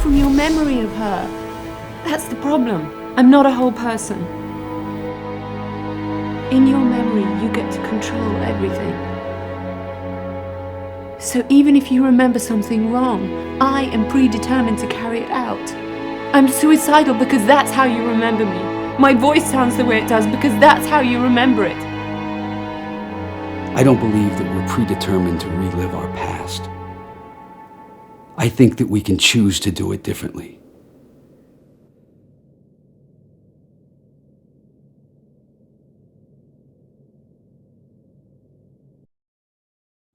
from your memory of her. That's the problem. I'm not a whole person. In your memory, you get to control everything. So even if you remember something wrong, I am predetermined to carry it out. I'm suicidal because that's how you remember me. My voice sounds the way it does because that's how you remember it. I don't believe that we're predetermined to relive our past. I think that we can choose to do it differently.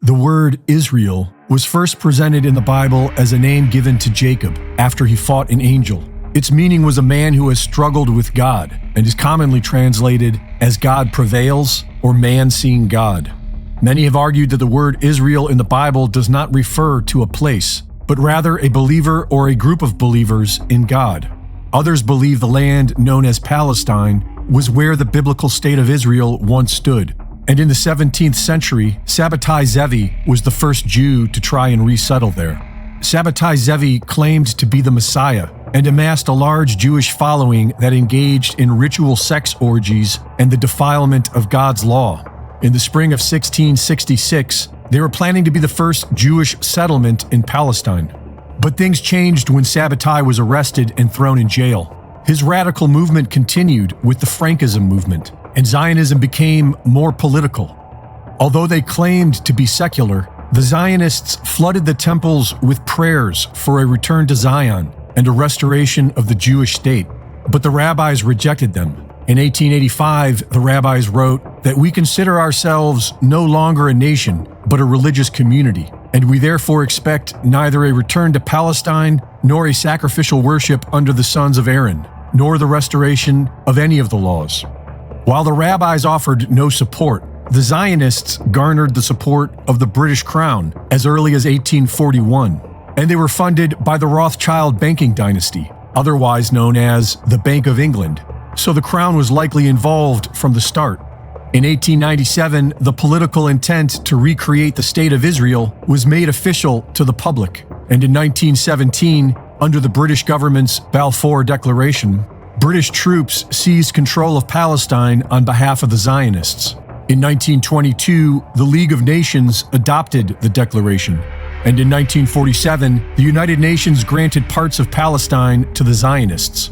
The word Israel was first presented in the Bible as a name given to Jacob after he fought an angel. Its meaning was a man who has struggled with God and is commonly translated as God prevails or man seeing God. Many have argued that the word Israel in the Bible does not refer to a place, but rather a believer or a group of believers in God. Others believe the land known as Palestine was where the biblical state of Israel once stood. And in the 17th century, 𝙤𝙬𝙬 was the first Jew to try and resettle there. 𝙤𝙬𝙬 claimed to be the Messiah and amassed a large Jewish following that engaged in ritual sex orgies and the defilement of God's law. In the spring of 1666, they were planning to be the first Jewish settlement in Palestine. But things changed when 𝙤𝙬𝙬 was arrested and thrown in jail. His radical movement continued with the Frankism movement, and Zionism became more political. Although they claimed to be secular, the Zionists flooded the temples with prayers for a return to Zion and a restoration of the Jewish state. But the rabbis rejected them. In 1885, the rabbis wrote that we consider ourselves no longer a nation, but a religious community, and we therefore expect neither a return to Palestine nor a sacrificial worship under the sons of Aaron, nor the restoration of any of the laws. While the rabbis offered no support, the Zionists garnered the support of the British Crown as early as 1841, and they were funded by the Rothschild banking dynasty, otherwise known as the Bank of England, so the Crown was likely involved from the start. In 1897, the political intent to recreate the State of Israel was made official to the public, and in 1917, under the British government's Balfour Declaration, British troops seized control of Palestine on behalf of the Zionists. In 1922, the League of Nations adopted the declaration, and in 1947, the United Nations granted parts of Palestine to the Zionists.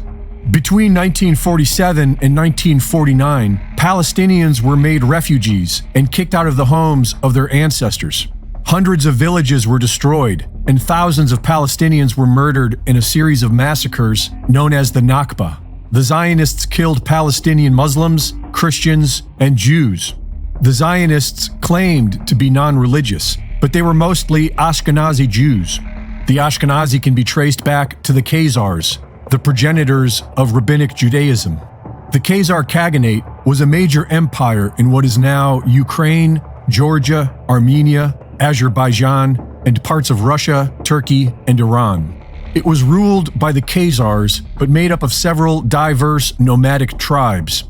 Between 1947 and 1949, Palestinians were made refugees and kicked out of the homes of their ancestors. Hundreds of villages were destroyed, and thousands of Palestinians were murdered in a series of massacres known as the Nakba. The Zionists killed Palestinian Muslims, Christians, and Jews. The Zionists claimed to be non-religious, but they were mostly Ashkenazi Jews. The Ashkenazi can be traced back to the Khazars, the progenitors of Rabbinic Judaism. The Khazar Khaganate was a major empire in what is now Ukraine, Georgia, Armenia, Azerbaijan, and parts of Russia, Turkey, and Iran. It was ruled by the Khazars, but made up of several diverse nomadic tribes.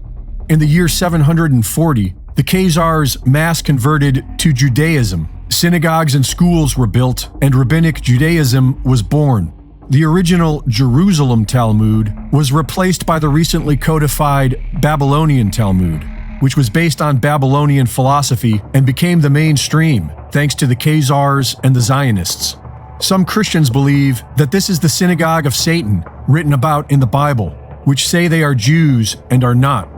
In the year 740, the Khazars mass converted to Judaism. Synagogues and schools were built, and Rabbinic Judaism was born. The original Jerusalem Talmud was replaced by the recently codified Babylonian Talmud, which was based on Babylonian philosophy and became the mainstream thanks to the Khazars and the Zionists. Some Christians believe that this is the synagogue of Satan written about in the Bible, which say they are Jews and are not.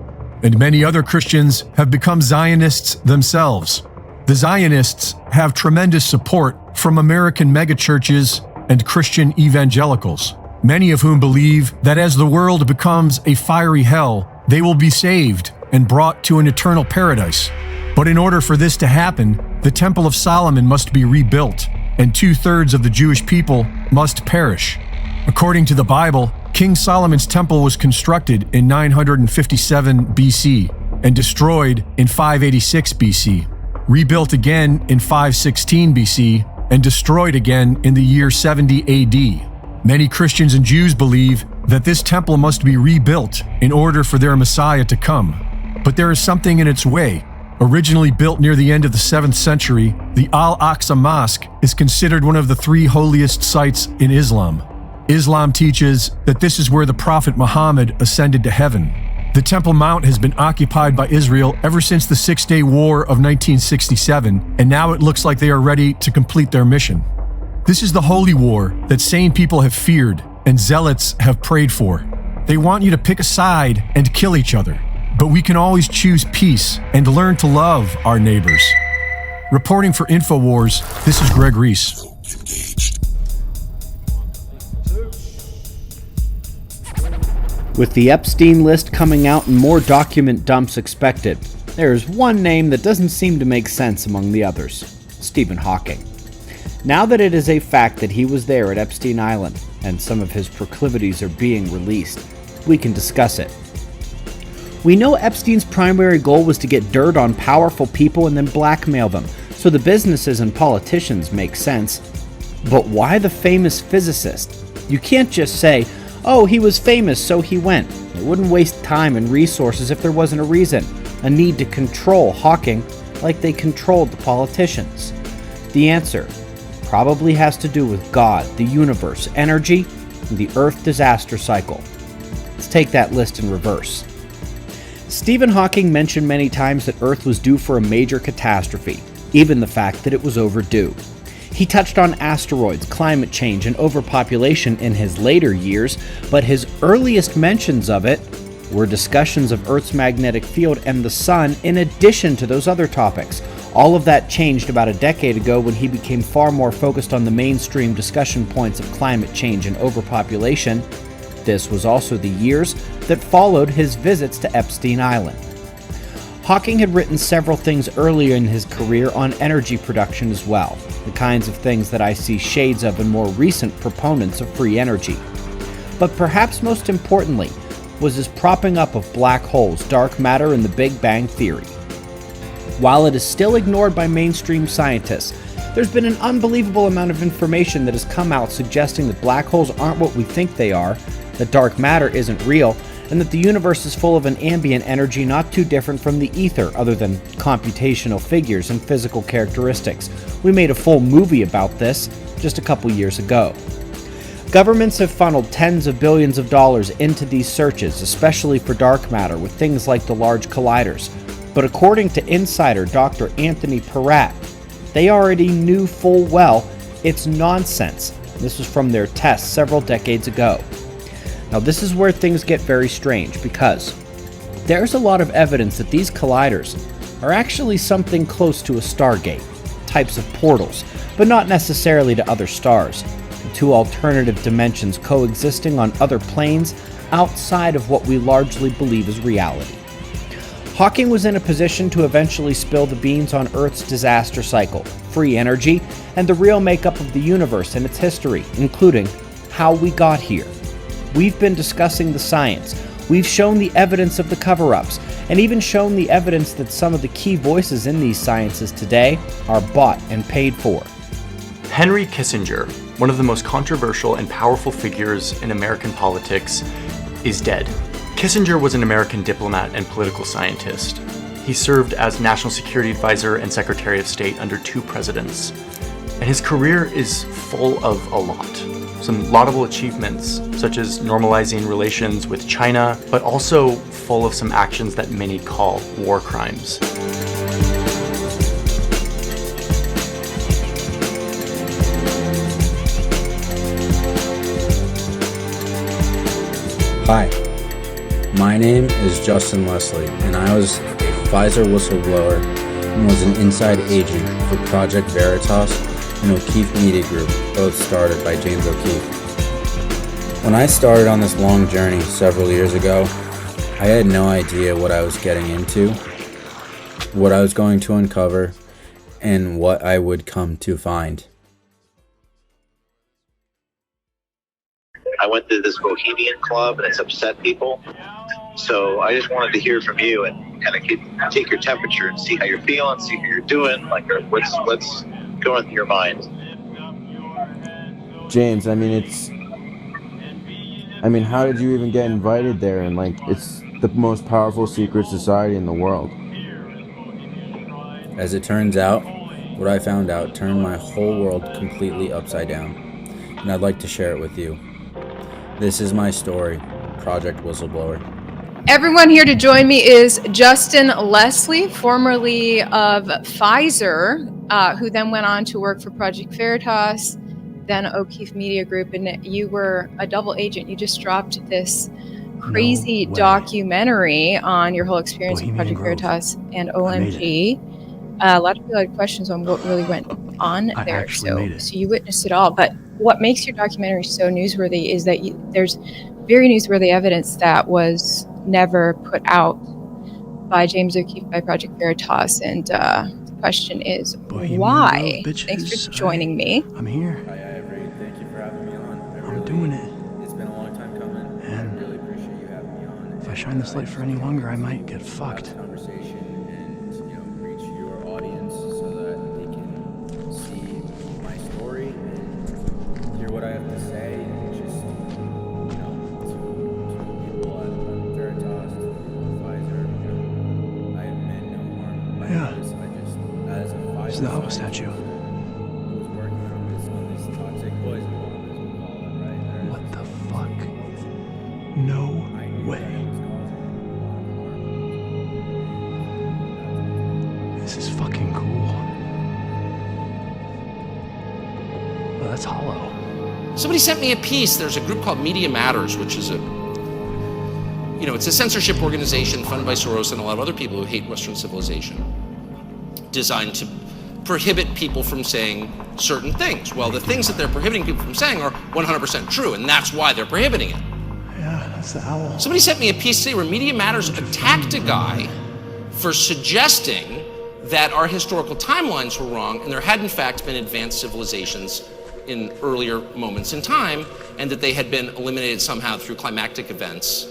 And many other Christians have become Zionists themselves. The Zionists have tremendous support from American megachurches and Christian evangelicals, many of whom believe that as the world becomes a fiery hell, they will be saved and brought to an eternal paradise. But in order for this to happen, the Temple of Solomon must be rebuilt, and 2/3 of the Jewish people must perish. According to the Bible, King Solomon's temple was constructed in 957 BC and destroyed in 586 BC, rebuilt again in 516 BC, and destroyed again in the year 70 AD. Many Christians and Jews believe that this temple must be rebuilt in order for their Messiah to come. But there is something in its way. Originally built near the end of the 7th century, the Al-Aqsa Mosque is considered one of the 3 holiest sites in Islam. Islam teaches that this is where the Prophet Muhammad ascended to heaven. The Temple Mount has been occupied by Israel ever since the Six-Day War of 1967, and now it looks like they are ready to complete their mission. This is the holy war that sane people have feared and zealots have prayed for. They want you to pick a side and kill each other, but we can always choose peace and learn to love our neighbors. Reporting for InfoWars, this is Greg Reese. With the Epstein list coming out and more document dumps expected, there is one name that doesn't seem to make sense among the others: Stephen Hawking. Now that it is a fact that he was there at Epstein Island and some of his proclivities are being released, we can discuss it. We know Epstein's primary goal was to get dirt on powerful people and then blackmail them, so the businesses and politicians make sense. But why the famous physicist? You can't just say, oh, he was famous, so he went. It wouldn't waste time and resources if there wasn't a reason, a need to control Hawking like they controlled the politicians. The answer probably has to do with God, the universe, energy, and the Earth disaster cycle. Let's take that list in reverse. Stephen Hawking mentioned many times that Earth was due for a major catastrophe, even the fact that it was overdue. He touched on asteroids, climate change, and overpopulation in his later years, but his earliest mentions of it were discussions of Earth's magnetic field and the sun in addition to those other topics. All of that changed about a decade ago when he became far more focused on the mainstream discussion points of climate change and overpopulation. This was also the years that followed his visits to Epstein Island. Hawking had written several things earlier in his career on energy production as well, the kinds of things that I see shades of in more recent proponents of free energy. But perhaps most importantly was his propping up of black holes, dark matter, and the Big Bang Theory. While it is still ignored by mainstream scientists, there's been an unbelievable amount of information that has come out suggesting that black holes aren't what we think they are, that dark matter isn't real, and that the universe is full of an ambient energy not too different from the ether other than computational figures and physical characteristics. We made a full movie about this just a couple years ago. Governments have funneled tens of billions of dollars into these searches, especially for dark matter, with things like the Large Colliders. But according to insider Dr. Anthony Peratt, they already knew full well it's nonsense. This was from their tests several decades ago. Now this is where things get very strange, because there's a lot of evidence that these colliders are actually something close to a stargate, types of portals, but not necessarily to other stars, two alternative dimensions coexisting on other planes outside of what we largely believe is reality. Hawking was in a position to eventually spill the beans on Earth's disaster cycle, free energy, and the real makeup of the universe and its history, including how we got here. We've been discussing the science, we've shown the evidence of the cover-ups, and even shown the evidence that some of the key voices in these sciences today are bought and paid for. Henry Kissinger, one of the most controversial and powerful figures in American politics, is dead. Kissinger was an American diplomat and political scientist. He served as National Security Advisor and Secretary of State under 2 presidents. And his career is full of a lot. Some laudable achievements, such as normalizing relations with China, but also full of some actions that many call war crimes. Hi, my name is Justin Leslie, and I was a Pfizer whistleblower and was an inside agent for Project Veritas and O'Keefe Media Group, both started by James O'Keefe. When I started on this long journey several years ago, I had no idea what I was getting into, what I was going to uncover, and what I would come to find. I went to this bohemian club and it's upset people. So I just wanted to hear from you and kind of take your temperature and see how you're feeling, see how you're doing, like what's going through your mind. James, how did you even get invited there? And it's the most powerful secret society in the world. As it turns out, what I found out turned my whole world completely upside down, and I'd like to share it with you. This is my story, Project Whistleblower. Everyone here to join me is Justin Leslie, formerly of Pfizer, who then went on to work for Project Veritas, then 𝚂𝐾𝐓 Media Group, and you were a double agent. You just dropped this crazy documentary on your whole experience with Project Veritas and OMG. A lot of people had questions on what really went on there, so you witnessed it all. But what makes your documentary so newsworthy is that there's very newsworthy evidence that was never put out by James O'Keefe by Project Veritas, and the question is why? Thanks for joining me. I'm here. Hi, Ivory. Thank you for having me on. I'm doing it. It's been a long time coming. And I really appreciate you having me on. If I shine this light for any longer, I might get fucked. Conversation and reach your audience so that they can see my story and hear what I have to say. Just to people at Veritas, Pfizer. I have meant no harm by this. I just, as a Pfizer, It's the Iowa statue. who was working on this toxic poison bomb, as we call it, right? What the fuck? No way. This is fucking cool. Oh, that's hollow. Somebody sent me a piece. There's a group called Media Matters, which is it's a censorship organization funded by Soros and a lot of other people who hate Western civilization, designed to prohibit people from saying certain things. Well, the things that they're prohibiting people from saying are 100% true, and that's why they're prohibiting it. Yeah, that's the owl. Somebody sent me a piece today where Media Matters attacked a guy for suggesting that our historical timelines were wrong and there had in fact been advanced civilizations in earlier moments in time, and that they had been eliminated somehow through climactic events,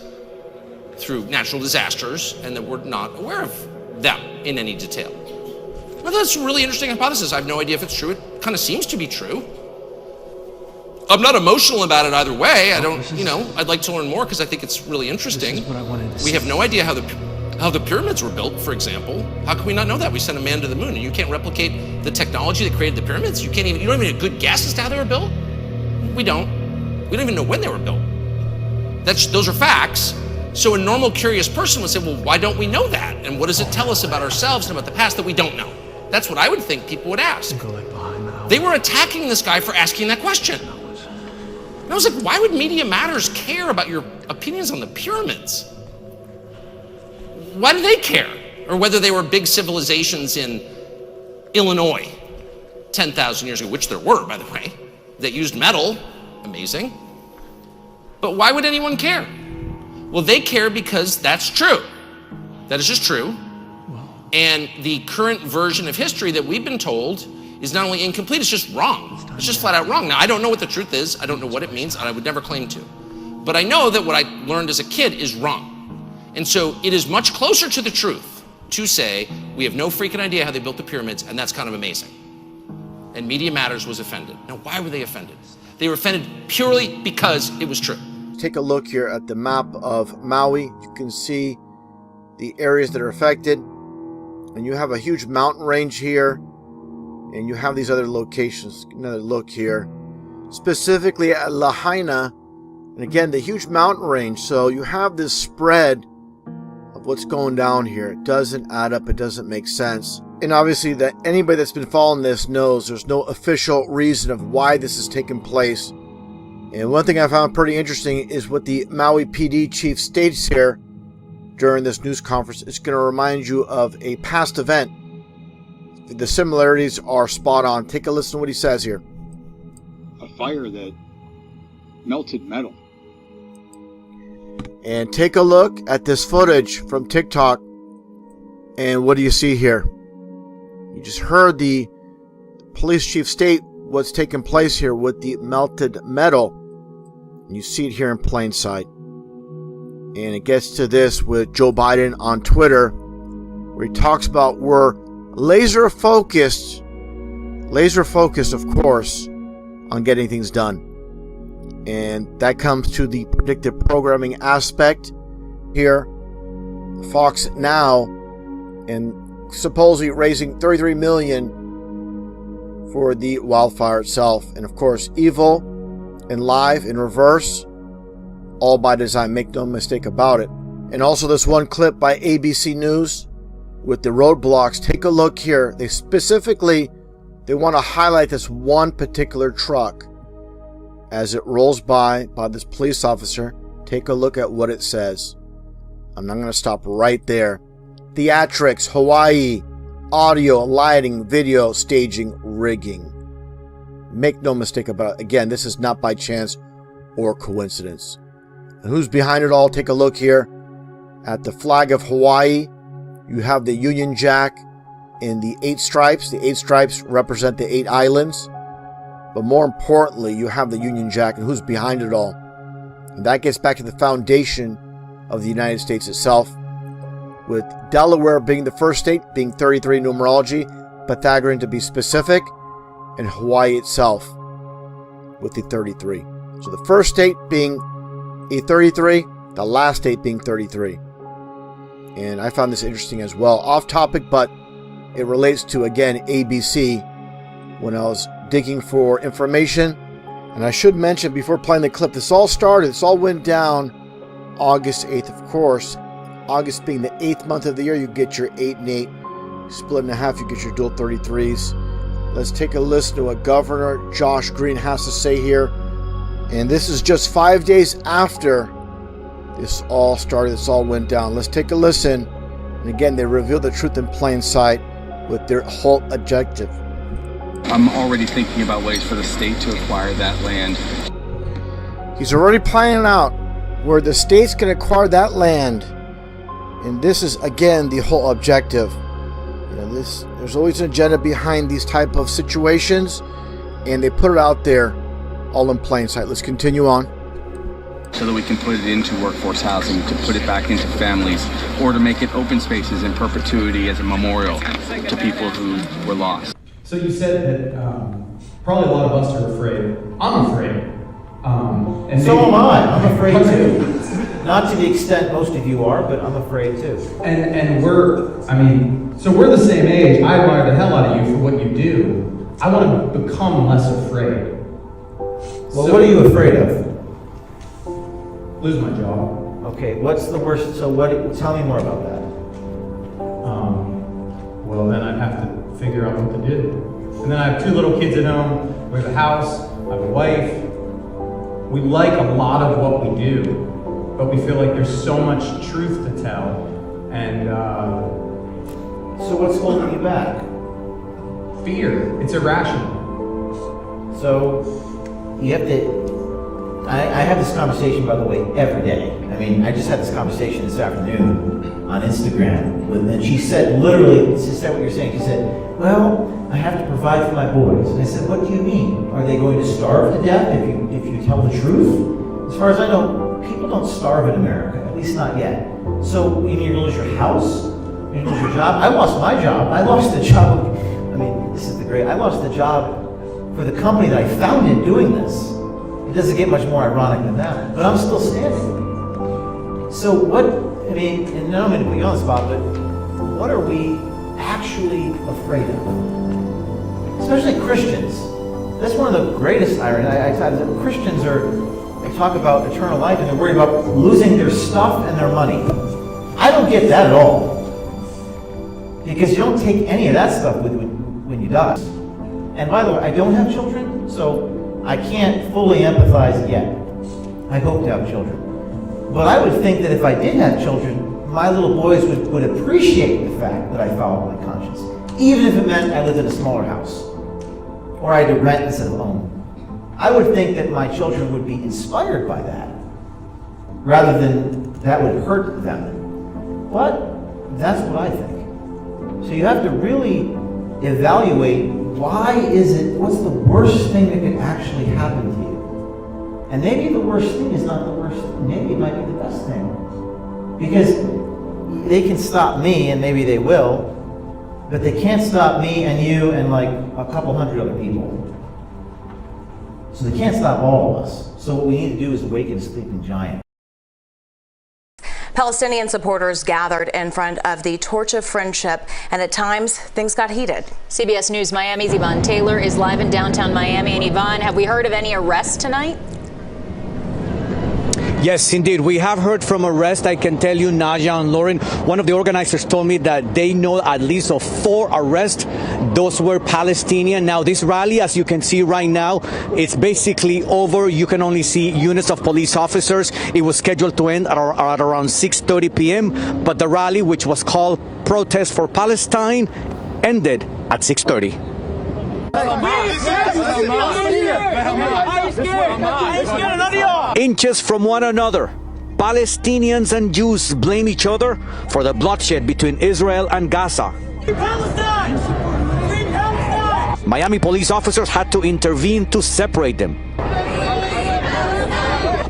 through natural disasters, and that we're not aware of them in any detail. Well, that's a really interesting hypothesis. I have no idea if it's true. It kind of seems to be true. I'm not emotional about it either way. I'd like to learn more because I think it's really interesting. This is what I wanted to We have no idea how the pyramids were built, for example. How can we not know that? We sent a man to the moon, and you can't replicate the technology that created the pyramids? You don't even have a good guess as to how they were built? We don't even know when they were built. Those are facts. So a normal curious person would say, well, why don't we know that? And what does it tell us about ourselves and about the past that we don't know? That's what I would think people would ask. They were attacking this guy for asking that question. And I was like, why would Media Matters care about your opinions on the pyramids? Why do they care? Or whether they were big civilizations in Illinois 10,000 years ago, which there were, by the way, that used metal. Amazing. But why would anyone care? Well, they care because that's true. That is just true. And the current version of history that we've been told is not only incomplete, it's just wrong. It's just flat out wrong. Now, I don't know what the truth is. I don't know what it means, and I would never claim to. But I know that what I learned as a kid is wrong. And so it is much closer to the truth to say we have no freaking idea how they built the pyramids, and that's kind of amazing. And Media Matters was offended. Now, why were they offended? They were offended purely because it was true. Take a look here at the map of Maui. You can see the areas that are affected. And you have a huge mountain range here. And you have these other locations. Another look here. Specifically at Lahaina. And again, the huge mountain range. So you have this spread of what's going down here. It doesn't add up. It doesn't make sense. And obviously that anybody that's been following this knows there's no official reason of why this is taking place. And one thing I found pretty interesting is what the Maui PD chief states here during this news conference. It's going to remind you of a past event. The similarities are spot on. Take a listen to what he says here. A fire that melted metal. And take a look at this footage from TikTok. And what do you see here? You just heard the police chief state what's taking place here with the melted metal. And you see it here in plain sight. And it gets to this with Joe Biden on Twitter, where he talks about we're laser focused, of course, on getting things done. And that comes to the predictive programming aspect here. Fox Now, and supposedly raising $33 million for the wildfire itself. And of course, evil and live in reverse all by design, make no mistake about it. And also this one clip by ABC News with the roadblocks. Take a look here. They want to highlight this one particular truck as it rolls by this police officer. Take a look at what it says. I'm not going to stop right there. Theatrics, Hawaii, audio, lighting, video, staging, rigging. Make no mistake about it. Again, this is not by chance or coincidence. And who's behind it all? Take a look here at the flag of Hawaii. You have the Union Jack in the 8 stripes. The 8 stripes represent the 8 islands. But more importantly, you have the Union Jack, and who's behind it all. And that gets back to the foundation of the United States itself, with Delaware being the first state, being 33 numerology, Pythagorean to be specific, and Hawaii itself with the 33. So the first state being a 33, the last state being 33. And I found this interesting as well. Off topic, but it relates to, again, ABC when I was digging for information. And I should mention before playing the clip, this all went down August 8th, of course. August being the 8th month of the year, you get your 8 and 8. Split in half, you get your dual 33s. Let's take a listen to what Governor Josh Green has to say here. And this is just 5 days after this all started, this all went down. Let's take a listen. And again, they reveal the truth in plain sight with their whole objective. I'm already thinking about ways for the state to acquire that land. He's already planning out where the states can acquire that land. And this is, again, the whole objective. You know, there's always an agenda behind these type of situations, and they put it out there all in plain sight. Let's continue on. So that we can put it into workforce housing, to put it back into families, or to make it open spaces in perpetuity as a memorial to people who were lost. So you said that probably a lot of us are afraid. I'm afraid. And so am I. I'm afraid too. Not to the extent most of you are, but I'm afraid too. And we're the same age. I admire the hell out of you for what you do. I want to become less afraid. Well, what are you afraid of? Lose my job. Okay, what's the worst? So tell me more about that. Well, then I'd have to figure out what to do. And then I have 2 little kids at home. We have a house. I have a wife. We like a lot of what we do, but we feel like there's so much truth to tell. And so what's holding you back? Fear. It's irrational. So you have to. I have this conversation, by the way, every day. I mean, I just had this conversation this afternoon on Instagram, and she said, literally, she said what you're saying. She said, well, I have to provide for my boys. And I said, what do you mean? Are they going to starve to death if you tell the truth? As far as I know, people don't starve in America, at least not yet. So you're going to lose your house? You're going to lose your job? I lost my job. I lost the job. I mean, this is I lost the job for the company that I founded doing this. It doesn't get much more ironic than that, but I'm still standing. So and I don't mean to put you on the spot, but what are we actually afraid of? Especially Christians. That's one of the greatest ironies. Christians they talk about eternal life and they're worried about losing their stuff and their money. I don't get that at all. Because you don't take any of that stuff with you when you die. And by the way, I don't have children, so I can't fully empathize yet. I hope to have children. But I would think that if I did have children, my little boys would appreciate the fact that I followed my conscience. Even if it meant I lived in a smaller house. Or I had to rent instead of own. I would think that my children would be inspired by that. Rather than that would hurt them. But that's what I think. So you have to really evaluate what's the worst thing that could actually happen to you? And maybe the worst thing is not the worst thing. Maybe it might be the best thing. Because they can stop me, and maybe they will, but they can't stop me and you and like a couple hundred other people. So they can't stop all of us. So what we need to do is awaken a sleeping giant. Palestinian supporters gathered in front of the Torch of Friendship, and at times things got heated. CBS News Miami's Yvonne Taylor is live in downtown Miami. And Yvonne, have we heard of any arrests tonight? Yes, indeed. We have heard from arrests. I can tell you, Naja and Lauren, one of the organizers told me that they know at least of 4 arrests. Those were Palestinian. Now, this rally, as you can see right now, it's basically over. You can only see units of police officers. It was scheduled to end at around 6:30 p.m., but the rally, which was called Protest for Palestine, ended at 6:30. Inches from one another, Palestinians and Jews blame each other for the bloodshed between Israel and Gaza. Miami police officers had to intervene to separate them.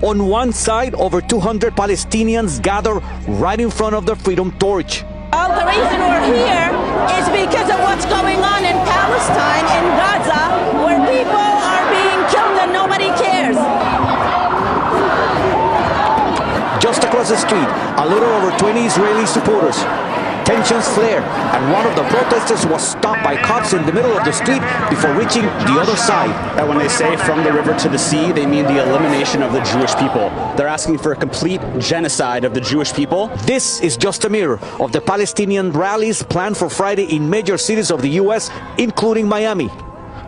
On one side, over 200 Palestinians gather right in front of the Freedom Torch. All the reason we're here is because of what's going on in Palestine, in Gaza, where people are being killed and nobody cares. Just across the street, a little over 20 Israeli supporters. Tensions flared, and one of the protesters was stopped by cops in the middle of the street before reaching the other side. And when they say from the river to the sea, they mean the elimination of the Jewish people. They're asking for a complete genocide of the Jewish people. This is just a mirror of the Palestinian rallies planned for Friday in major cities of the U.S., including Miami.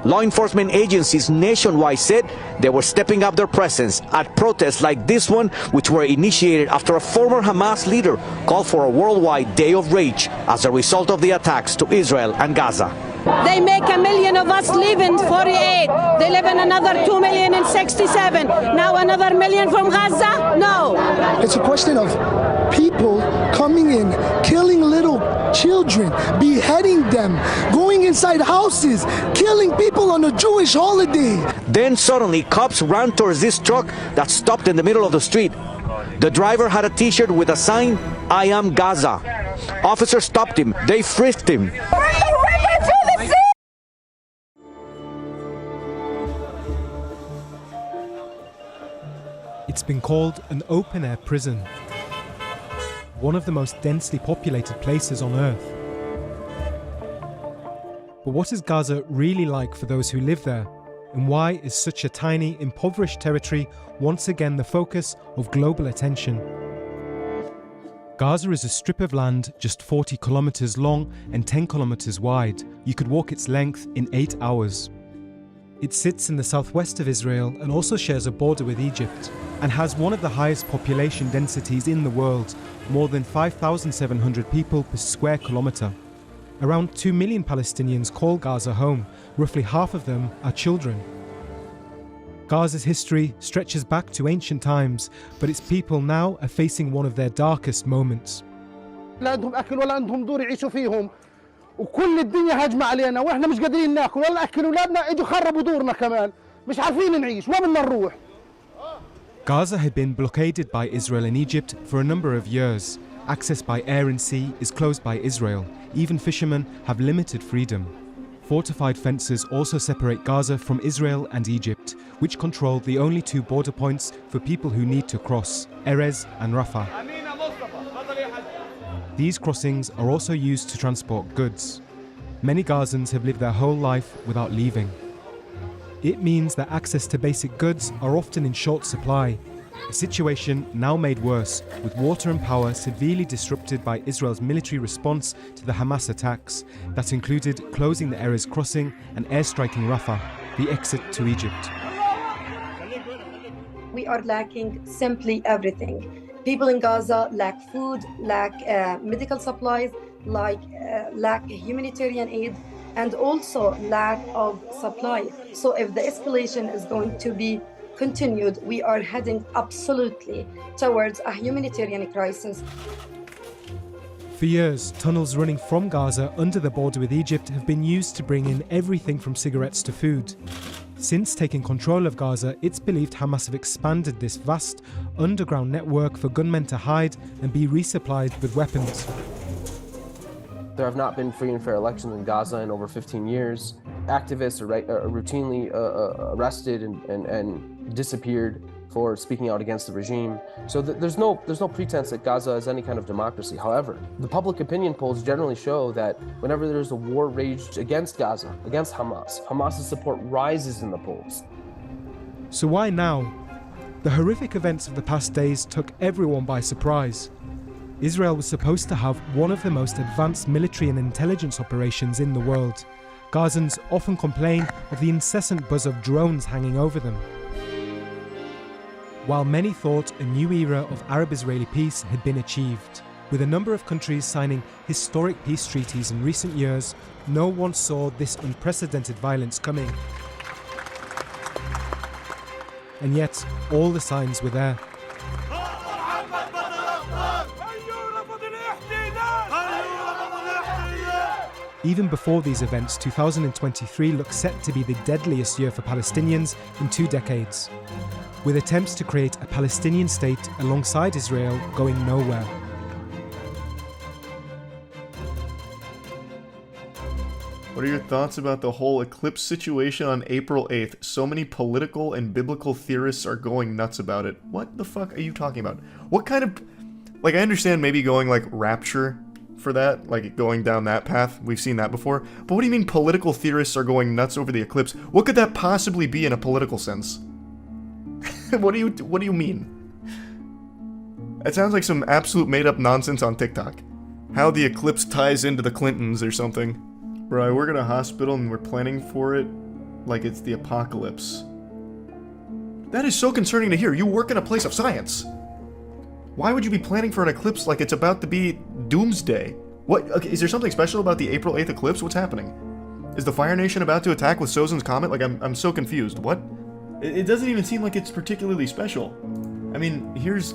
Law enforcement agencies nationwide said they were stepping up their presence at protests like this one, which were initiated after a former Hamas leader called for a worldwide day of rage as a result of the attacks to Israel and Gaza. They make 1 million of us live in 48. They live in another 2 million in 67. Now another million from Gaza? No. It's a question of people coming in, killing little children, beheading them, going inside houses, killing people on a Jewish holiday. Then suddenly cops ran towards this truck that stopped in the middle of the street. The driver had a t-shirt with a sign, "I am Gaza." Officers stopped him. They frisked him. It's been called an open-air prison, one of the most densely populated places on Earth. But what is Gaza really like for those who live there? And why is such a tiny, impoverished territory once again the focus of global attention? Gaza is a strip of land just 40 kilometers long and 10 kilometers wide. You could walk its length in 8 hours. It sits in the southwest of Israel and also shares a border with Egypt, and has one of the highest population densities in the world, more than 5,700 people per square kilometre. Around 2 million Palestinians call Gaza home, roughly half of them are children. Gaza's history stretches back to ancient times, but its people now are facing one of their darkest moments. وكل الدنيا هجمة علينا واحنا مش قادرين ناكل ولا ناكل اولادنا اجوا خربوا دورنا كمان مش عارفين نعيش وين بدنا نروح. Gaza had been blockaded by Israel and Egypt for a number of years. Access by air and sea is closed by Israel. Even fishermen have limited freedom. Fortified fences also separate Gaza from Israel and Egypt, which control the only 2 border points for people who need to cross, Erez and Rafah. These crossings are also used to transport goods. Many Gazans have lived their whole life without leaving. It means that access to basic goods are often in short supply, a situation now made worse with water and power severely disrupted by Israel's military response to the Hamas attacks that included closing the Erez crossing and airstriking Rafah, the exit to Egypt. We are lacking simply everything. People in Gaza lack food, lack medical supplies, lack humanitarian aid, and also lack of supply. So if the escalation is going to be continued, we are heading absolutely towards a humanitarian crisis. For years, tunnels running from Gaza under the border with Egypt have been used to bring in everything from cigarettes to food. Since taking control of Gaza, it's believed Hamas have expanded this vast underground network for gunmen to hide and be resupplied with weapons. There have not been free and fair elections in Gaza in over 15 years. Activists are routinely arrested and disappeared for speaking out against the regime. So there's no pretense that Gaza is any kind of democracy. However, the public opinion polls generally show that whenever there's a war raged against Gaza, against Hamas, Hamas's support rises in the polls. So why now? The horrific events of the past days took everyone by surprise. Israel was supposed to have one of the most advanced military and intelligence operations in the world. Gazans often complain of the incessant buzz of drones hanging over them. While many thought a new era of Arab-Israeli peace had been achieved, with a number of countries signing historic peace treaties in recent years, no one saw this unprecedented violence coming. And yet, all the signs were there. Even before these events, 2023 looks set to be the deadliest year for Palestinians in 2 decades, with attempts to create a Palestinian state alongside Israel going nowhere. What are your thoughts about the whole eclipse situation on April 8th? So many political and biblical theorists are going nuts about it. What the fuck are you talking about? What kind of... Like, I understand maybe going, like, rapture for that, like, going down that path. We've seen that before. But what do you mean political theorists are going nuts over the eclipse? What could that possibly be in a political sense? What do you mean? It sounds like some absolute made-up nonsense on TikTok. How the eclipse ties into the Clintons or something. Bro, I work at a hospital and we're planning for it like it's the apocalypse. That is so concerning to hear. You work in a place of science. Why would you be planning for an eclipse like it's about to be doomsday? What? Okay, is there something special about the April 8th eclipse? What's happening? Is the Fire Nation about to attack with Sozin's comet? Like, I'm so confused. What? It doesn't even seem like it's particularly special. I mean, here's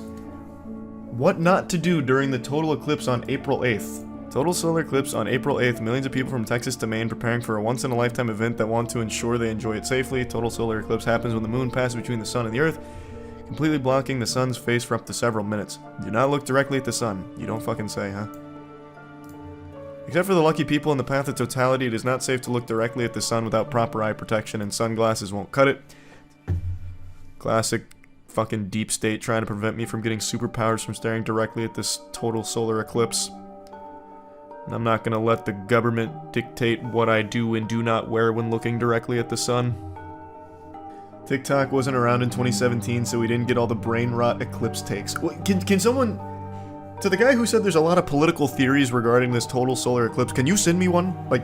what not to do during the total eclipse on April 8th. Total solar eclipse on April 8th. Millions of people from Texas to Maine preparing for a once-in-a-lifetime event that want to ensure they enjoy it safely. Total solar eclipse happens when the moon passes between the sun and the earth, completely blocking the sun's face for up to several minutes. Do not look directly at the sun. You don't fucking say, huh? Except for the lucky people in the path of totality, it is not safe to look directly at the sun without proper eye protection, and sunglasses won't cut it. Classic fucking deep state trying to prevent me from getting superpowers from staring directly at this total solar eclipse. And I'm not gonna let the government dictate what I do and do not wear when looking directly at the sun. TikTok wasn't around in 2017, so we didn't get all the brain rot eclipse takes. Can someone... To the guy who said there's a lot of political theories regarding this total solar eclipse, can you send me one? Like,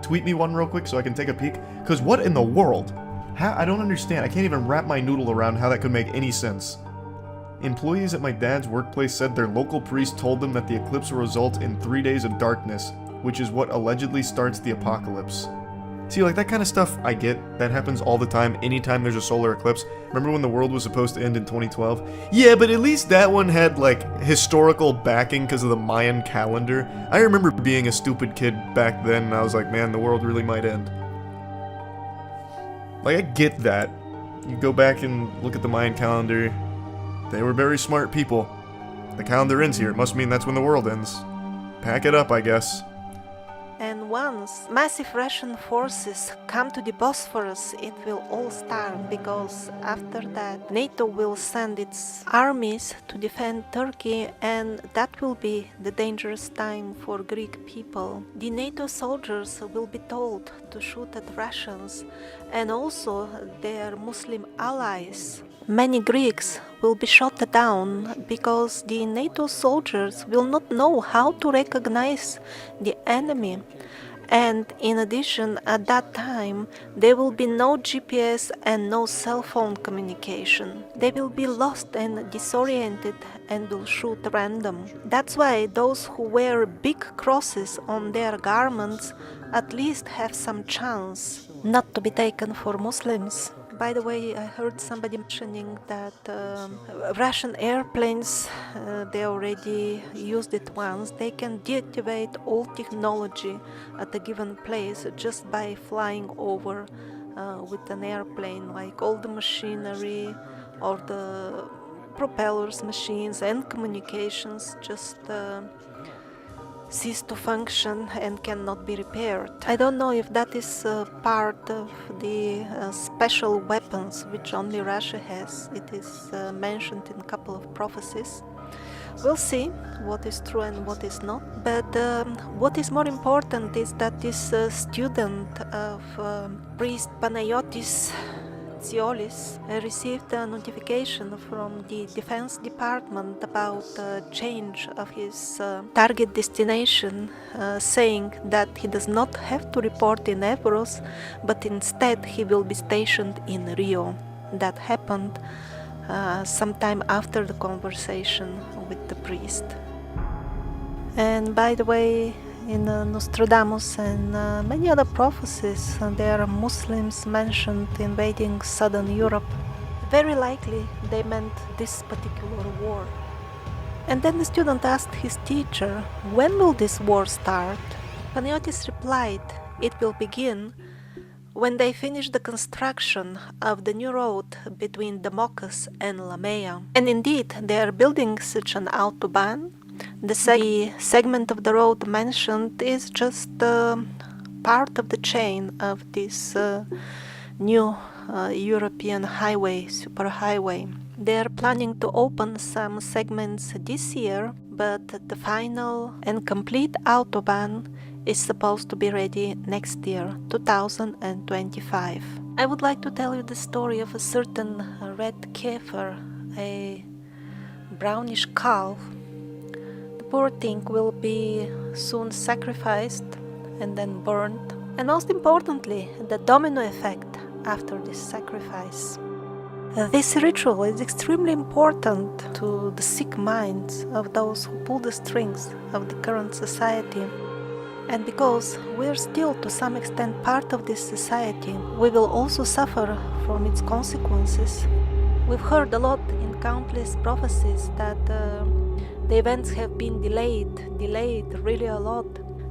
tweet me one real quick so I can take a peek? Because what in the world? I don't understand. I can't even wrap my noodle around how that could make any sense. Employees at my dad's workplace said their local priest told them that the eclipse will result in 3 days of darkness, which is what allegedly starts the apocalypse. See, like, that kind of stuff I get. That happens all the time, anytime there's a solar eclipse. Remember when the world was supposed to end in 2012? Yeah, but at least that one had, like, historical backing because of the Mayan calendar. I remember being a stupid kid back then, and I was like, man, the world really might end. Like, I get that. You go back and look at the Mayan calendar. They were very smart people. The calendar ends here. It must mean that's when the world ends. Pack it up, I guess. And once massive Russian forces come to the Bosphorus, it will all start, because after that NATO will send its armies to defend Turkey, and that will be the dangerous time for Greek people. The NATO soldiers will be told to shoot at Russians and also their Muslim allies. Many Greeks will be shot down because the NATO soldiers will not know how to recognize the enemy. And in addition, at that time, there will be no GPS and no cell phone communication. They will be lost and disoriented and will shoot random. That's why those who wear big crosses on their garments at least have some chance not to be taken for Muslims. By the way, I heard somebody mentioning that Russian airplanes, they already used it once. They can deactivate all technology at a given place just by flying over with an airplane, like all the machinery or the propellers, machines and communications just cease to function and cannot be repaired. I don't know if that is part of the special weapons which only Russia has. It is mentioned in a couple of prophecies. We'll see what is true and what is not. But what is more important is that this student of priest Panayotis Ziolis received a notification from the Defense Department about the change of his target destination, saying that he does not have to report in Evros, but instead he will be stationed in Rio. That happened sometime after the conversation with the priest. And by the way, in Nostradamus and many other prophecies, there are Muslims mentioned invading southern Europe. Very likely they meant this particular war. And then the student asked his teacher, when will this war start? Panagiotis replied, it will begin when they finish the construction of the new road between Damascus and Lamea. And indeed, they are building such an autobahn. The segment of the road mentioned is just part of the chain of this new European highway, superhighway. They are planning to open some segments this year, but the final and complete autobahn is supposed to be ready next year, 2025. I would like to tell you the story of a certain red kefir, a brownish calf. Poor thing will be soon sacrificed and then burned, and most importantly, the domino effect after this sacrifice. This ritual is extremely important to the sick minds of those who pull the strings of the current society. And because we are still to some extent part of this society, we will also suffer from its consequences. We've heard a lot in countless prophecies that the events have been delayed really a lot.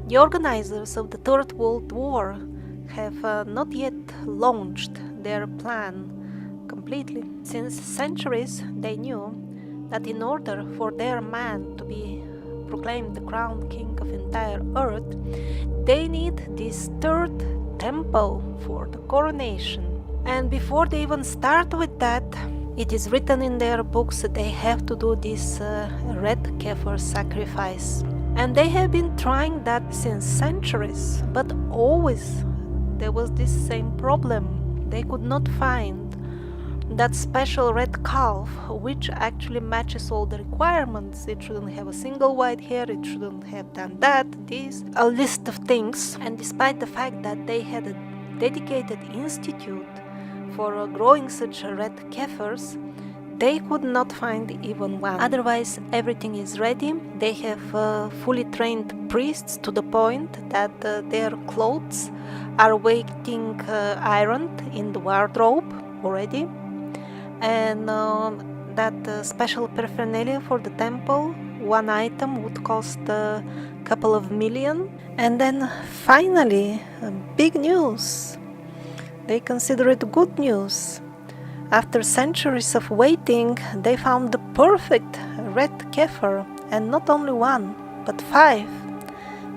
The organizers of the Third World War have not yet launched their plan completely. Since centuries, they knew that in order for their man to be proclaimed the crown king of entire earth, they need this third temple for the coronation. And before they even start with that, it is written in their books that they have to do this red kefir sacrifice. And they have been trying that since centuries, but always there was this same problem. They could not find that special red calf which actually matches all the requirements. It shouldn't have a single white hair, it shouldn't have done that, this, a list of things. And despite the fact that they had a dedicated institute for growing such red kefirs, they could not find even one. Otherwise, everything is ready. They have fully trained priests to the point that their clothes are waiting ironed in the wardrobe already. And that special paraphernalia for the temple, one item would cost a couple of million. And then finally, big news. They consider it good news. After centuries of waiting, they found the perfect red kefir, and not only one, but 5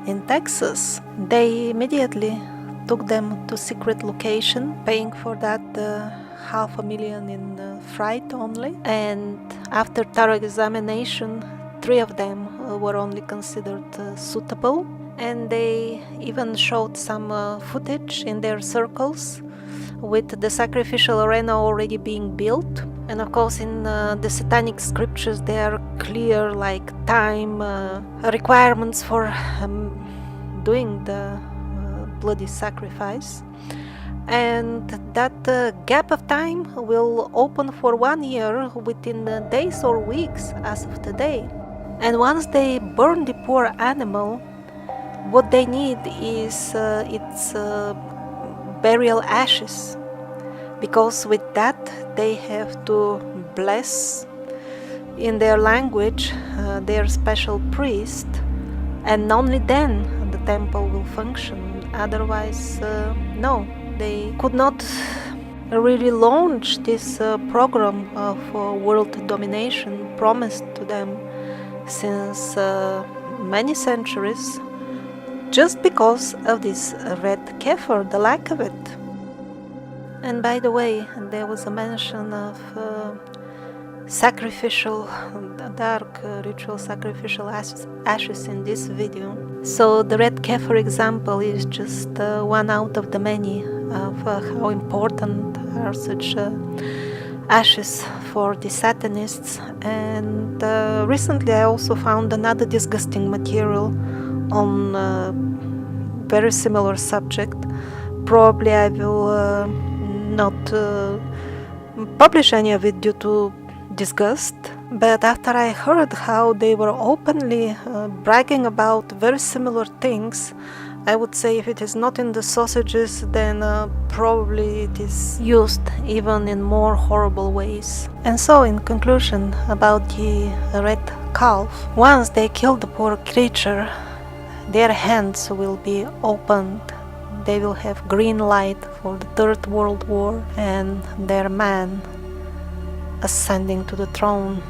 in Texas. They immediately took them to secret location, paying for that $500,000 in freight only. And after thorough examination, 3 of them were only considered suitable. And they even showed some footage in their circles with the sacrificial arena already being built. And of course, in the satanic scriptures, there are clear time requirements for doing the bloody sacrifice. And that gap of time will open for 1 year within days or weeks as of today. And once they burn the poor animal, what they need is its burial ashes, because with that they have to bless in their language their special priest, and only then the temple will function. Otherwise, no, they could not really launch this program of world domination promised to them since many centuries, just because of this red kefir, the lack of it. And by the way, there was a mention of sacrificial, dark ritual sacrificial ashes in this video. So the red kefir example is just one out of the many of how important are such ashes for the Satanists. And recently I also found another disgusting material on a very similar subject. Probably I will not publish any of it due to disgust, but after I heard how they were openly bragging about very similar things, I would say if it is not in the sausages, then probably it is used even in more horrible ways. And so, in conclusion, about the red calf, once they kill the poor creature, their hands will be opened. They will have green light for the Third World War and their man ascending to the throne.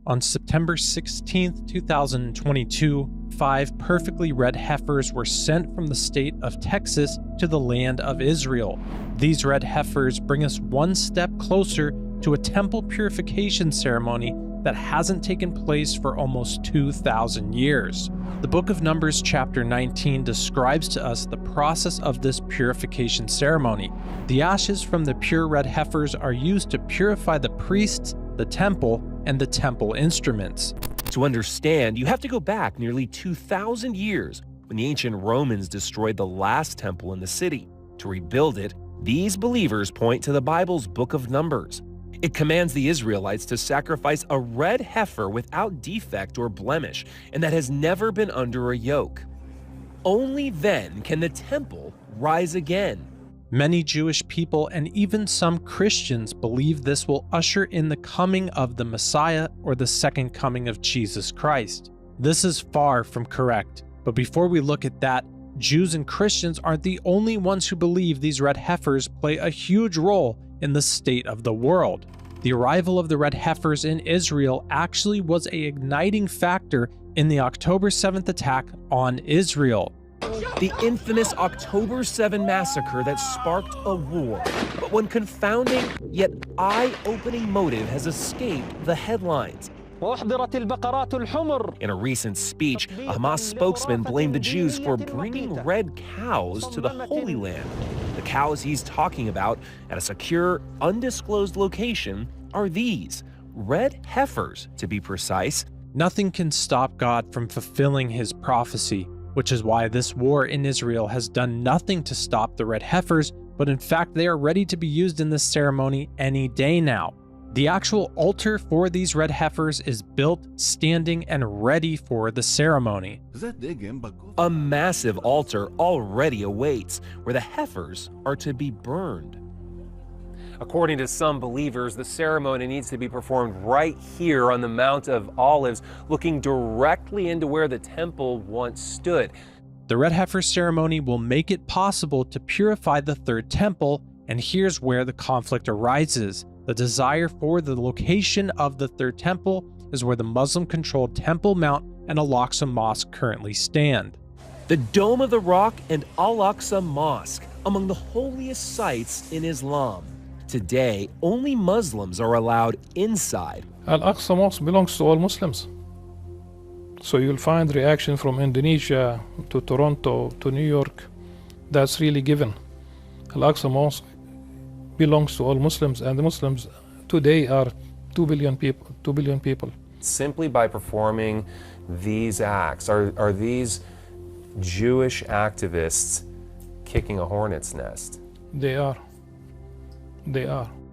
On September 16, 2022, 5 perfectly red heifers were sent from the state of Texas to the land of Israel. These red heifers bring us one step closer to a temple purification ceremony that hasn't taken place for almost 2,000 years. The book of Numbers chapter 19 describes to us the process of this purification ceremony. The ashes from the pure red heifers are used to purify the priests, the temple, and the temple instruments. To understand, you have to go back nearly 2,000 years when the ancient Romans destroyed the last temple in the city. To rebuild it, these believers point to the Bible's book of Numbers. It commands the Israelites to sacrifice a red heifer without defect or blemish, and that has never been under a yoke. Only then can the temple rise again. Many Jewish people and even some Christians believe this will usher in the coming of the Messiah or the second coming of Jesus Christ. This is far from correct, but before we look at that, Jews and Christians aren't the only ones who believe these red heifers play a huge role in the state of the world. The arrival of the red heifers in Israel actually was an igniting factor in the October 7th attack on Israel. The infamous October 7 massacre that sparked a war. But one confounding yet eye-opening motive has escaped the headlines. In a recent speech, a Hamas spokesman blamed the Jews for bringing red cows to the Holy Land. The cows he's talking about at a secure, undisclosed location are these, red heifers to be precise. Nothing can stop God from fulfilling his prophecy, which is why this war in Israel has done nothing to stop the red heifers, but in fact they are ready to be used in this ceremony any day now. The actual altar for these red heifers is built, standing, and ready for the ceremony. A massive altar already awaits, where the heifers are to be burned. According to some believers, the ceremony needs to be performed right here on the Mount of Olives, looking directly into where the temple once stood. The red heifer ceremony will make it possible to purify the third temple, and here's where the conflict arises. The desire for the location of the third temple is where the Muslim-controlled Temple Mount and Al-Aqsa Mosque currently stand. The Dome of the Rock and Al-Aqsa Mosque, among the holiest sites in Islam. Today, only Muslims are allowed inside. Al-Aqsa Mosque belongs to all Muslims. So you'll find reaction from Indonesia to Toronto to New York. That's really given. Al-Aqsa Mosque belongs to all Muslims, and the Muslims today are 2 billion people. Simply by performing these acts, are these Jewish activists kicking a hornet's nest? They are.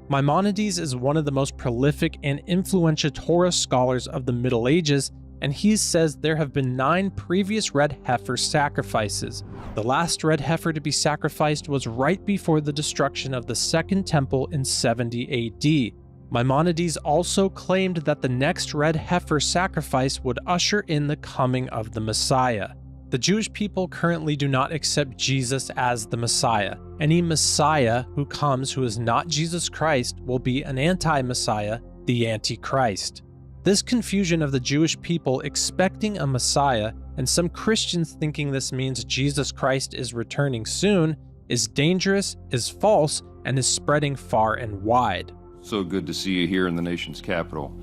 Maimonides is one of the most prolific and influential Torah scholars of the Middle Ages, and he says there have been 9 previous red heifer sacrifices. The last red heifer to be sacrificed was right before the destruction of the Second Temple in 70 AD. Maimonides also claimed that the next red heifer sacrifice would usher in the coming of the Messiah. The Jewish people currently do not accept Jesus as the Messiah. Any Messiah who comes who is not Jesus Christ will be an anti-Messiah, the Antichrist. This confusion of the Jewish people expecting a Messiah and some Christians thinking this means Jesus Christ is returning soon, is dangerous, is false, and is spreading far and wide. So good to see you here in the nation's capital.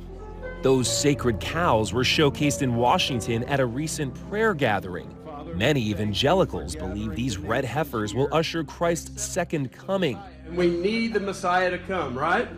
Those sacred cows were showcased in Washington at a recent prayer gathering. Many evangelicals believe these red heifers will usher Christ's second coming. We need the Messiah to come, right?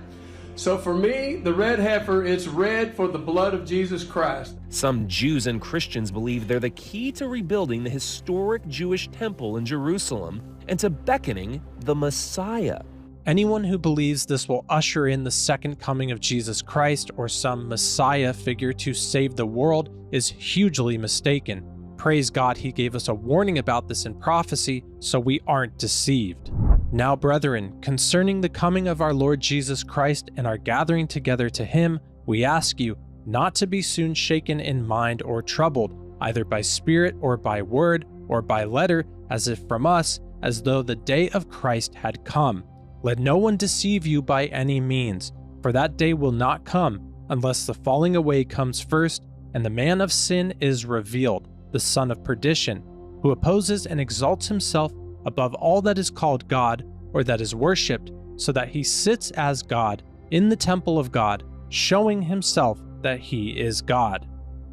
So for me, the red heifer, it's red for the blood of Jesus Christ. Some Jews and Christians believe they're the key to rebuilding the historic Jewish temple in Jerusalem and to beckoning the Messiah. Anyone who believes this will usher in the second coming of Jesus Christ or some Messiah figure to save the world is hugely mistaken. Praise God he gave us a warning about this in prophecy so we aren't deceived. Now, brethren, concerning the coming of our Lord Jesus Christ and our gathering together to him, we ask you not to be soon shaken in mind or troubled, either by spirit or by word or by letter, as if from us, as though the day of Christ had come. Let no one deceive you by any means, for that day will not come unless the falling away comes first and the man of sin is revealed, the son of perdition, who opposes and exalts himself above all that is called God or that is worshipped, so that he sits as God in the temple of God, showing himself that he is God.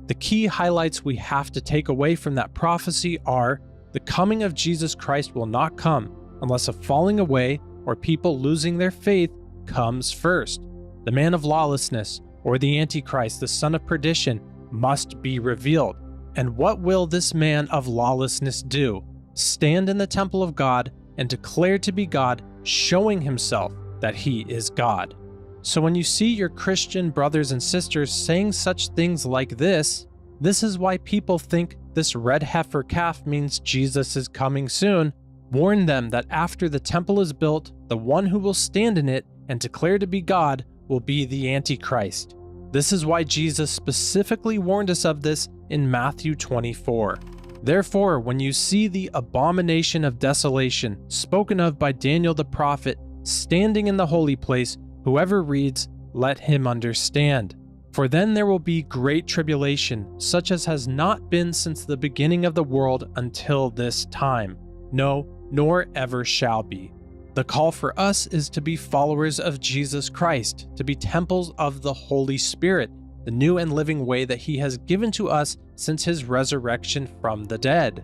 The key highlights we have to take away from that prophecy are: the coming of Jesus Christ will not come unless a falling away or people losing their faith comes first. The man of lawlessness, or the Antichrist, the son of perdition, must be revealed. And what will this man of lawlessness do? Stand in the temple of God and declare to be God, showing himself that he is God. So when you see your Christian brothers and sisters saying such things like this is why people think this red heifer calf means Jesus is coming soon. Warn them that after the temple is built, the one who will stand in it and declare to be God will be the Antichrist. This is why Jesus specifically warned us of this in Matthew 24. Therefore, when you see the abomination of desolation spoken of by Daniel the prophet standing in the holy place, whoever reads, let him understand. For then there will be great tribulation, such as has not been since the beginning of the world until this time. No, nor ever shall be. The call for us is to be followers of Jesus Christ, to be temples of the Holy Spirit, the new and living way that he has given to us since his resurrection from the dead.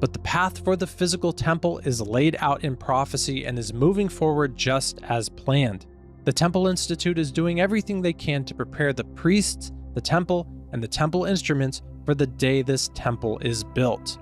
But the path for the physical temple is laid out in prophecy and is moving forward just as planned. The Temple Institute is doing everything they can to prepare the priests, the temple, and the temple instruments for the day this temple is built.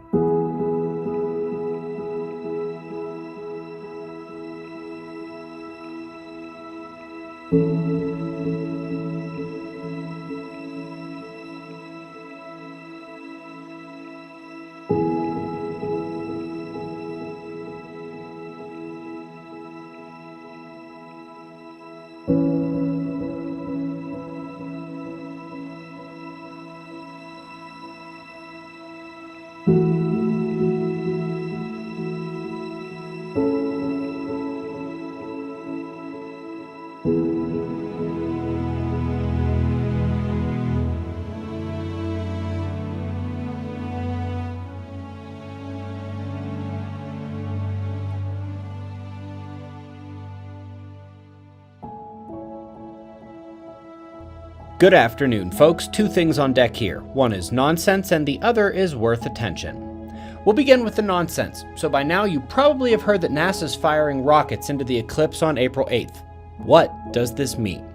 Good afternoon, folks. Two things on deck here. One is nonsense and the other is worth attention. We'll begin with the nonsense. So by now you probably have heard that NASA's firing rockets into the eclipse on April 8th. What does this mean?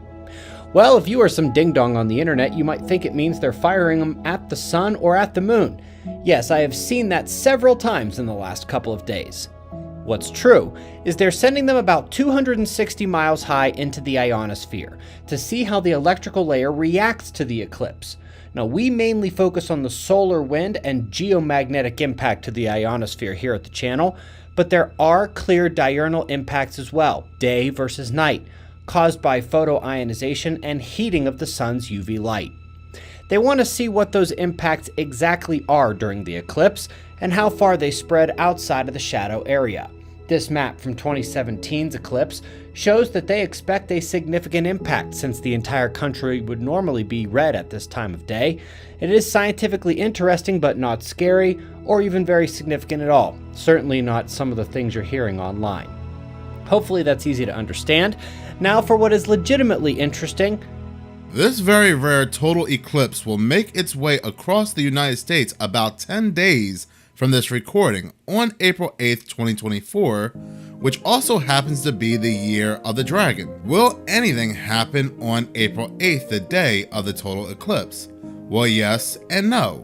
Well, if you are some ding-dong on the internet, you might think it means they're firing them at the sun or at the moon. Yes, I have seen that several times in the last couple of days. What's true is they're sending them about 260 miles high into the ionosphere to see how the electrical layer reacts to the eclipse. Now, we mainly focus on the solar wind and geomagnetic impact to the ionosphere here at the channel, but there are clear diurnal impacts as well, day versus night, caused by photoionization and heating of the sun's UV light. They want to see what those impacts exactly are during the eclipse and how far they spread outside of the shadow area. This map from 2017's eclipse shows that they expect a significant impact since the entire country would normally be red at this time of day. It is scientifically interesting but not scary or even very significant at all. Certainly not some of the things you're hearing online. Hopefully that's easy to understand. Now for what is legitimately interesting. This very rare total eclipse will make its way across the United States about 10 days from this recording on April 8th, 2024, which also happens to be the year of the dragon. Will anything happen on April 8th, the day of the total eclipse? Well, yes and no.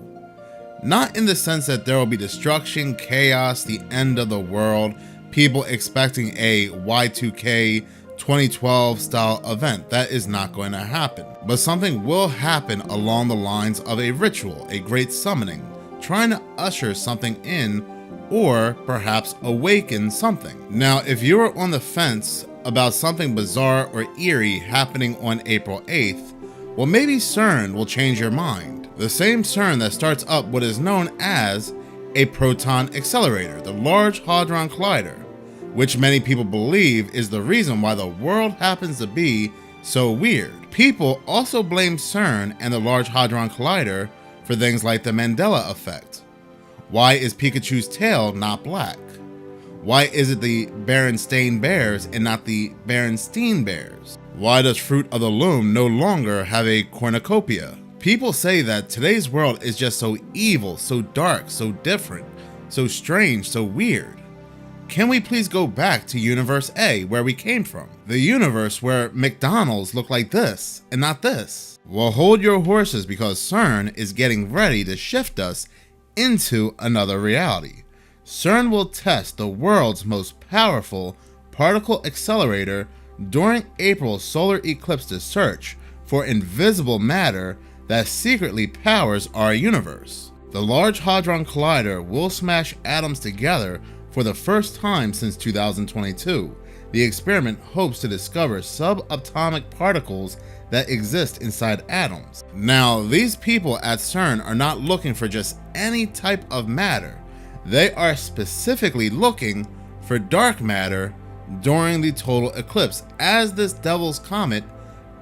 Not in the sense that there will be destruction, chaos, the end of the world, people expecting a Y2K 2012 style event. That is not going to happen. But something will happen along the lines of a ritual, a great summoning, trying to usher something in or perhaps awaken something. Now, if you are on the fence about something bizarre or eerie happening on April 8th, well, maybe CERN will change your mind. The same CERN that starts up what is known as a proton accelerator, the Large Hadron Collider, which many people believe is the reason why the world happens to be so weird. People also blame CERN and the Large Hadron Collider for things like the Mandela effect. Why is Pikachu's tail not black? Why is it the Berenstain Bears and not the Berenstein Bears? Why does Fruit of the Loom no longer have a cornucopia? People say that today's world is just so evil, so dark, so different, so strange, so weird. Can we please go back to Universe A, where we came from? The universe where McDonald's looked like this and not this. Well, hold your horses, because CERN is getting ready to shift us into another reality. CERN will test the world's most powerful particle accelerator during April's solar eclipse to search for invisible matter that secretly powers our universe. The Large Hadron Collider will smash atoms together for the first time since 2022. The experiment hopes to discover subatomic particles that exist inside atoms. Now, these people at CERN are not looking for just any type of matter. They are specifically looking for dark matter during the total eclipse. As this devil's comet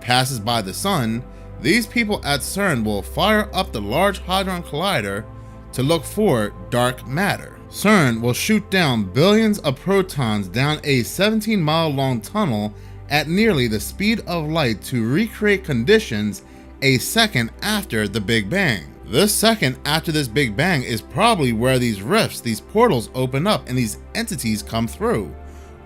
passes by the sun, these people at CERN will fire up the Large Hadron Collider to look for dark matter. CERN will shoot down billions of protons down a 17-mile-long tunnel at nearly the speed of light to recreate conditions a second after the Big Bang. This second after this Big Bang is probably where these rifts, these portals open up and these entities come through.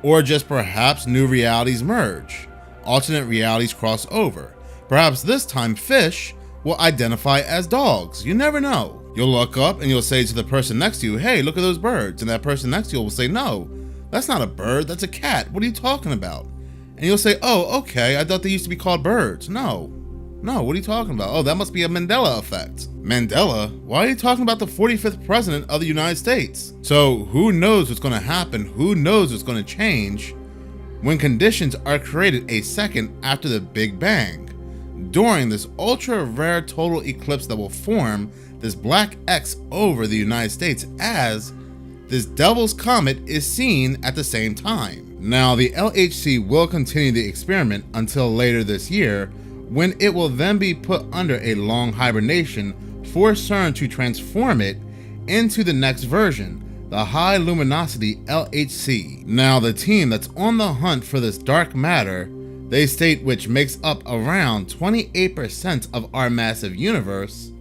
Or just perhaps new realities merge, alternate realities cross over. Perhaps this time fish will identify as dogs. You never know. You'll look up and you'll say to the person next to you, hey, look at those birds. And that person next to you will say, no, that's not a bird, that's a cat. What are you talking about? And you'll say, oh, okay, I thought they used to be called birds. No, what are you talking about? Oh, that must be a Mandela effect. Mandela? Why are you talking about the 45th president of the United States? So who knows what's gonna happen? Who knows what's gonna change when conditions are created a second after the Big Bang, during this ultra rare total eclipse that will form this black X over the United States as this devil's comet is seen at the same time. Now, the LHC will continue the experiment until later this year, when it will then be put under a long hibernation for CERN to transform it into the next version, the High Luminosity LHC. Now, the team that's on the hunt for this dark matter, they state which makes up around 28% of our massive universe,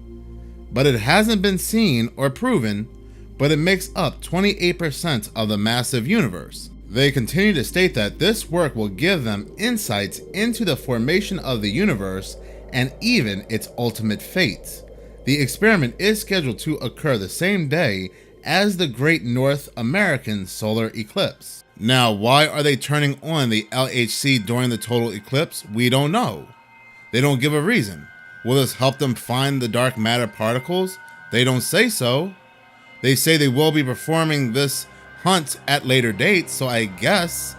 but it hasn't been seen or proven, but it makes up 28% of the massive universe. They continue to state that this work will give them insights into the formation of the universe and even its ultimate fate. The experiment is scheduled to occur the same day as the Great North American solar eclipse. Now, why are they turning on the LHC during the total eclipse? We don't know. They don't give a reason. Will this help them find the dark matter particles? They don't say so. They say they will be performing this hunt at later dates, so I guess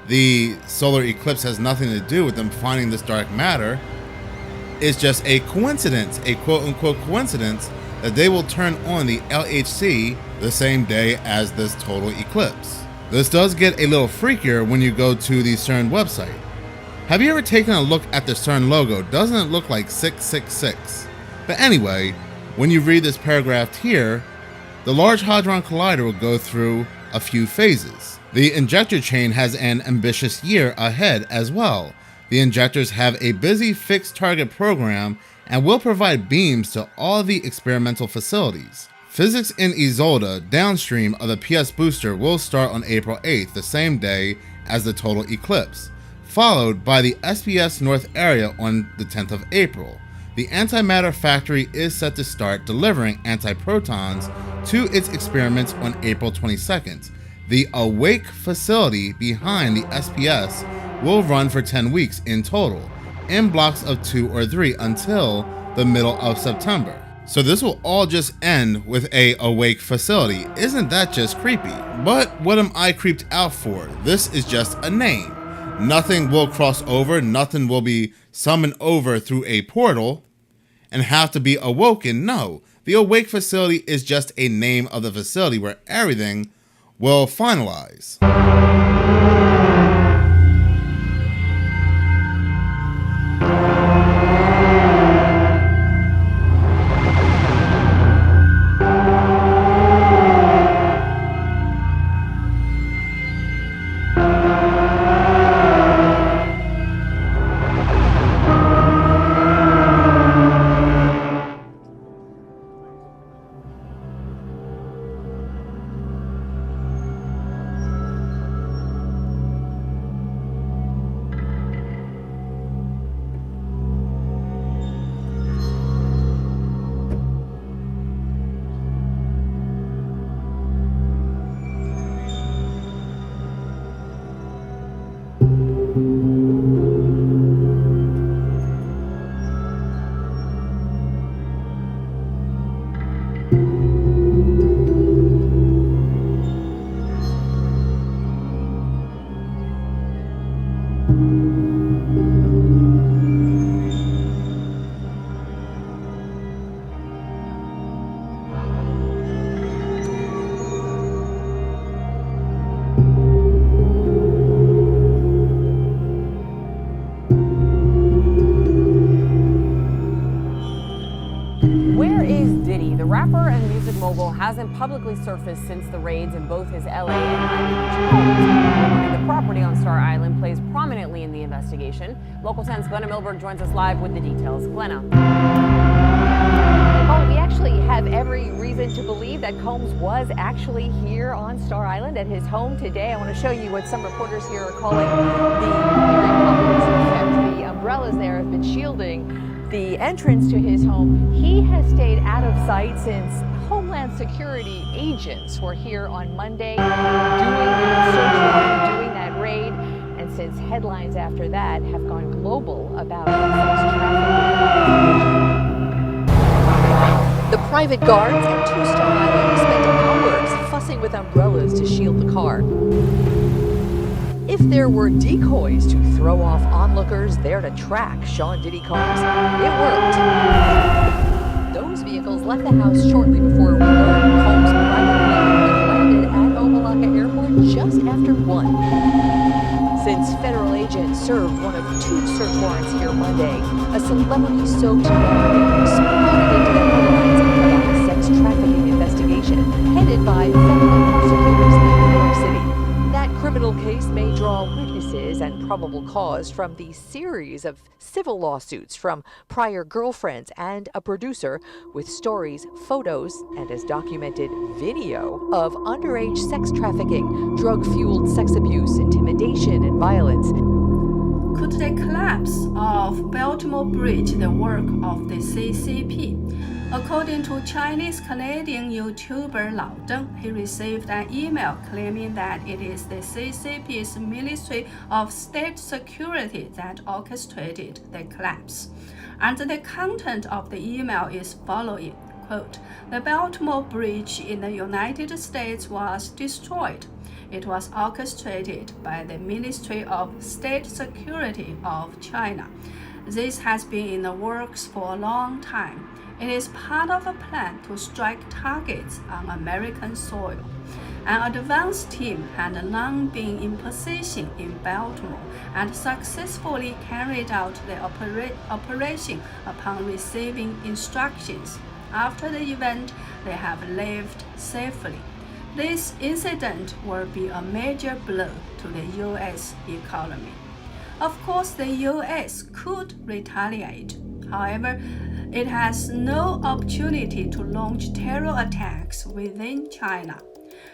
the solar eclipse has nothing to do with them finding this dark matter. It's just a coincidence, a quote-unquote coincidence, that they will turn on the LHC the same day as this total eclipse. This does get a little freakier when you go to the CERN website. Have you ever taken a look at the CERN logo? Doesn't it look like 666? But anyway, when you read this paragraph here, the Large Hadron Collider will go through a few phases. The injector chain has an ambitious year ahead as well. The injectors have a busy fixed target program and will provide beams to all the experimental facilities. Physics in 𝚙𝙬𝙬, downstream of the PS booster, will start on April 8th, the same day as the total eclipse, followed by the SPS North area on the 10th of April. The antimatter factory is set to start delivering antiprotons to its experiments on April 22nd. The Awake facility behind the SPS will run for 10 weeks in total, in blocks of 2 or 3 until the middle of September. So this will all just end with a Awake facility. Isn't that just creepy? But what am I creeped out for? This is just a name. Nothing will cross over, nothing will be summoned over through a portal and have to be awoken. No, the Awake facility is just a name of the facility where everything will finalize. Hasn't publicly surfaced since the raids in both his LA and Miami Beach homes. The property on Star Island plays prominently in the investigation. Local 10's Glenna Milberg joins us live with the details. Glenna. Oh, we actually have every reason to believe that Combs was actually here on Star Island at his home today. I want to show you what some reporters here are calling the umbrellas there have been shielding the entrance to his home. He has stayed out of sight since Homeland Security agents were here on Monday doing that search warrant, doing that raid, and since headlines after that have gone global about sex trafficking. The private guards at 2 Star Island spent hours fussing with umbrellas to shield the car. If there were decoys to throw off onlookers there to track Sean Diddy Combs, it worked. Those vehicles left the house shortly before we learned Combs' private plane landed at Opa-locka Airport just after 1. Since federal agents served one of 2 search warrants here Monday, a celebrity-soaked narrative exploded into the headlines about a sex trafficking investigation headed by federal prosecutors in New York City. That criminal case may draw witnesses and probable cause from the series of civil lawsuits from prior girlfriends and a producer with stories, photos, and as documented video of underage sex trafficking, drug-fueled sex abuse, intimidation, and violence. Could the collapse of Baltimore Bridge the work of the CCP? According to Chinese-Canadian YouTuber 𝚙𝚘, he received an email claiming that it is the CCP's Ministry of State Security that orchestrated the collapse. And the content of the email is following, quote, "The Baltimore Bridge in the United States was destroyed. It was orchestrated by the Ministry of State Security of China. This has been in the works for a long time. It is part of a plan to strike targets on American soil. An advance team had long been in position in Baltimore and successfully carried out the operation upon receiving instructions. After the event, they have lived safely. This incident will be a major blow to the U.S. economy. Of course, the U.S. could retaliate. However, it has no opportunity to launch terror attacks within China.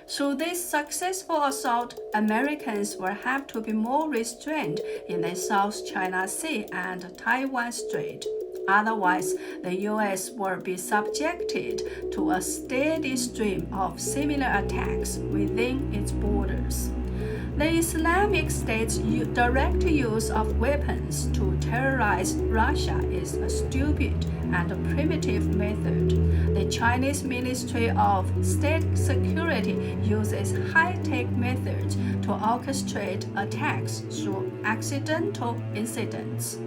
Through this successful assault, Americans will have to be more restrained in the South China Sea and Taiwan Strait. Otherwise, the U.S. will be subjected to a steady stream of similar attacks within its borders. The Islamic State's direct use of weapons to terrorize Russia is a stupid and a primitive method. The Chinese Ministry of State Security uses high-tech methods to orchestrate attacks through accidental incidents.